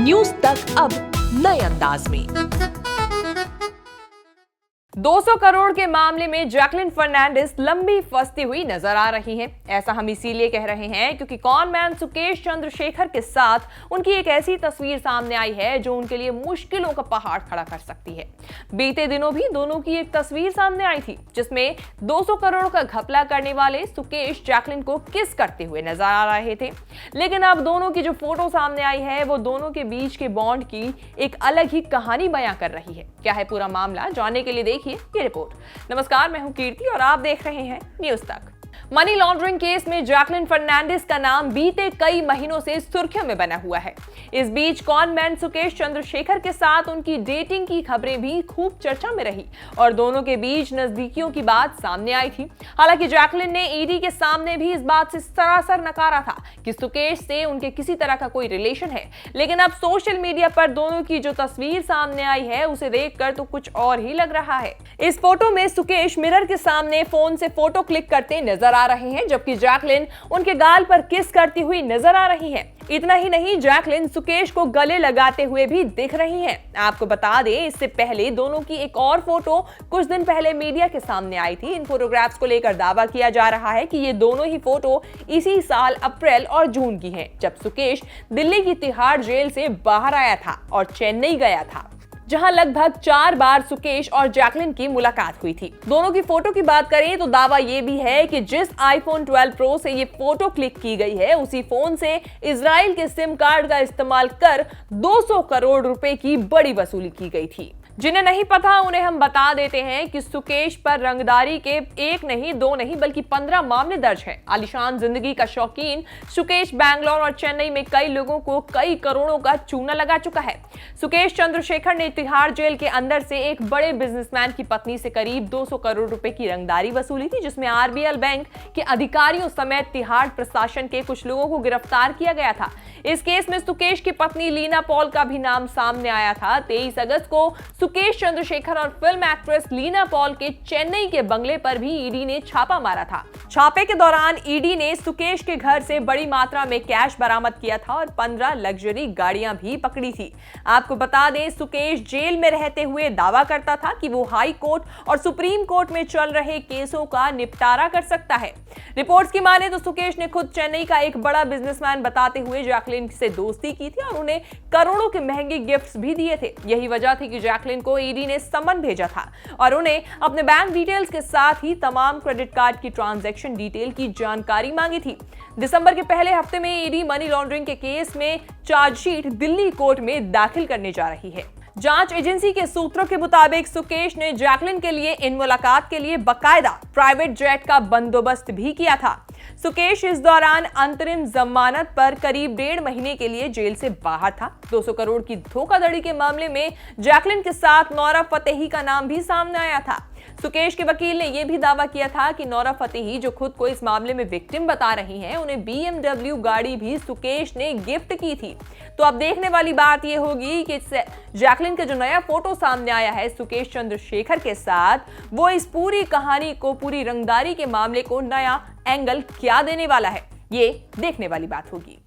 News तक अब नए अंदाज में। 200 करोड़ के मामले में जैकलिन फर्नांडिस लंबी फंसती हुई नजर आ रही हैं। ऐसा हम इसीलिए कह रहे हैं क्योंकि कॉनमैन सुकेश चंद्रशेखर के साथ उनकी एक ऐसी तस्वीर सामने आई है जो उनके लिए मुश्किलों का पहाड़ खड़ा कर सकती है। बीते दिनों भी दोनों की एक तस्वीर सामने आई थी जिसमें 200 करोड़ का घपला करने वाले सुकेश जैकलिन को किस करते हुए नजर आ रहे थे। लेकिन अब दोनों की जो फोटो सामने आई है वो दोनों के बीच के बॉन्ड की एक अलग ही कहानी बयां कर रही है। क्या है पूरा मामला, जानने के लिए देखिए ये रिपोर्ट। नमस्कार, मैं हूं कीर्ति और आप देख रहे हैं न्यूज़ तक। मनी लॉन्ड्रिंग केस में जैकलिन फर्नांडिस का नाम बीते कई महीनों से सुर्खियों में बना हुआ है। इस बीच कॉनमैन सुकेश चंद्रशेखर के साथ उनकी डेटिंग की खबरें भी खूब चर्चा में रही और दोनों के बीच नजदीकियों की बात सामने आई थी। हालांकि जैकलिन ने ईडी के सामने भी इस बात से सरासर नकारा था कि सुकेश से उनके किसी तरह का कोई रिलेशन है। लेकिन अब सोशल मीडिया पर दोनों की जो तस्वीर सामने आई है उसे देखकर तो कुछ और ही लग रहा है। इस फोटो में सुकेश मिरर के सामने फोन से फोटो क्लिक करते नजर आ रहे हैं, जबकि जैकलिन उनके गाल पर किस करती हुई नजर आ रही है। इतना ही नहीं, जैकलिन सुकेश को गले लगाते हुए भी दिख रही हैं। आपको बता दें, इससे पहले दोनों की एक और फोटो कुछ दिन पहले मीडिया के सामने आई थी। इन फोटोग्राफ्स को लेकर दावा किया जा रहा है कि ये दोनों ही फोटो इसी साल अप्रैल और जून की हैं, जब सुकेश दिल्ली की तिहाड़ जेल से बाहर आया था और चेन्नई गया था, जहां लगभग 4 बार सुकेश और जैकलिन की मुलाकात हुई थी। दोनों की फोटो की बात करें तो दावा यह भी है कि जिस आईफोन 12 प्रो से ये फोटो क्लिक की गई है उसी फोन से इजराइल के सिम कार्ड का इस्तेमाल कर 200 करोड़ रुपए की बड़ी वसूली की गई थी। जिन्हें नहीं पता उन्हें हम बता देते हैं कि सुकेश पर रंगदारी के 1 नहीं 2 नहीं बल्कि 15 मामले दर्ज हैं। आलीशान जिंदगी का शौकीन सुकेश बैंगलोर और चेन्नई में कई लोगों को कई करोड़ों का चूना लगा चुका है। सुकेश चंद्रशेखर ने तिहाड़ जेल के अंदर से एक बड़े बिजनेसमैन की पत्नी से करीब 200 करोड़ रुपए की रंगदारी वसूली थी, जिसमें आरबीएल बैंक के अधिकारियों समेत तिहाड़ प्रशासन के कुछ लोगों को गिरफ्तार किया गया था। इस केस में सुकेश की पत्नी लीना पॉल का भी नाम सामने आया था। 23 अगस्त को सुकेश चंद्रशेखर और फिल्म एक्ट्रेस लीना पॉल के चेन्नई के बंगले पर भी ईडी ने छापा मारा था। छापे के दौरान ईडी ने सुकेश के घर से बड़ी मात्रा में कैश बरामद किया था और 15 लग्जरी गाड़ियां भी पकड़ी थी। आपको बता दें, सुकेश जेल में रहते हुए दावा करता था कि वो हाई कोर्ट और सुप्रीम कोर्ट में चल रहे केसों का निपटारा कर सकता है। रिपोर्ट्स की माने तो सुकेश ने खुद चेन्नई का एक बड़ा बिजनेसमैन बताते हुए जैकलिन से दोस्ती की थी और उन्हें करोड़ों के महंगे गिफ्ट्स भी दिए थे। यही वजह थी कि जैकलिन को ईडी ने समन भेजा था और उन्हें अपने बैंक डिटेल्स के साथ ही तमाम क्रेडिट कार्ड की ट्रांजैक्शन डिटेल की जानकारी मांगी थी। दिसंबर के पहले हफ्ते में ईडी मनी लॉन्ड्रिंग के केस में चार्जशीट दिल्ली कोर्ट में दाखिल करने जा रही है। जांच एजेंसी के सूत्रों के मुताबिक सुकेश ने जैकलिन के लिए इन मुलाकात के लिए बकायदा प्राइवेट जेट का बंदोबस्त भी किया था। सुकेश इस दौरान अंतरिम जमानत पर करीब 1.5 महीने के लिए जेल से बाहर था। 200 करोड़ की धोखाधड़ी के मामले में जैकलिन के साथ नौरा फतेही का नाम भी सामने आया था। सुकेश के वकील ने यह भी दावा किया था कि नौरा फतेही, जो खुद को इस मामले में विक्टिम बता रही हैं, उन्हें BMW गाड़ी भी सुकेश ने गिफ्ट की थी। तो अब देखने वाली बात यह होगी कि जैकलिन का जो नया फोटो सामने आया है सुकेश चंद्रशेखर के साथ, वो इस पूरी कहानी को, पूरी रंगदारी के मामले को नया एंगल क्या देने वाला है, ये देखने वाली बात होगी।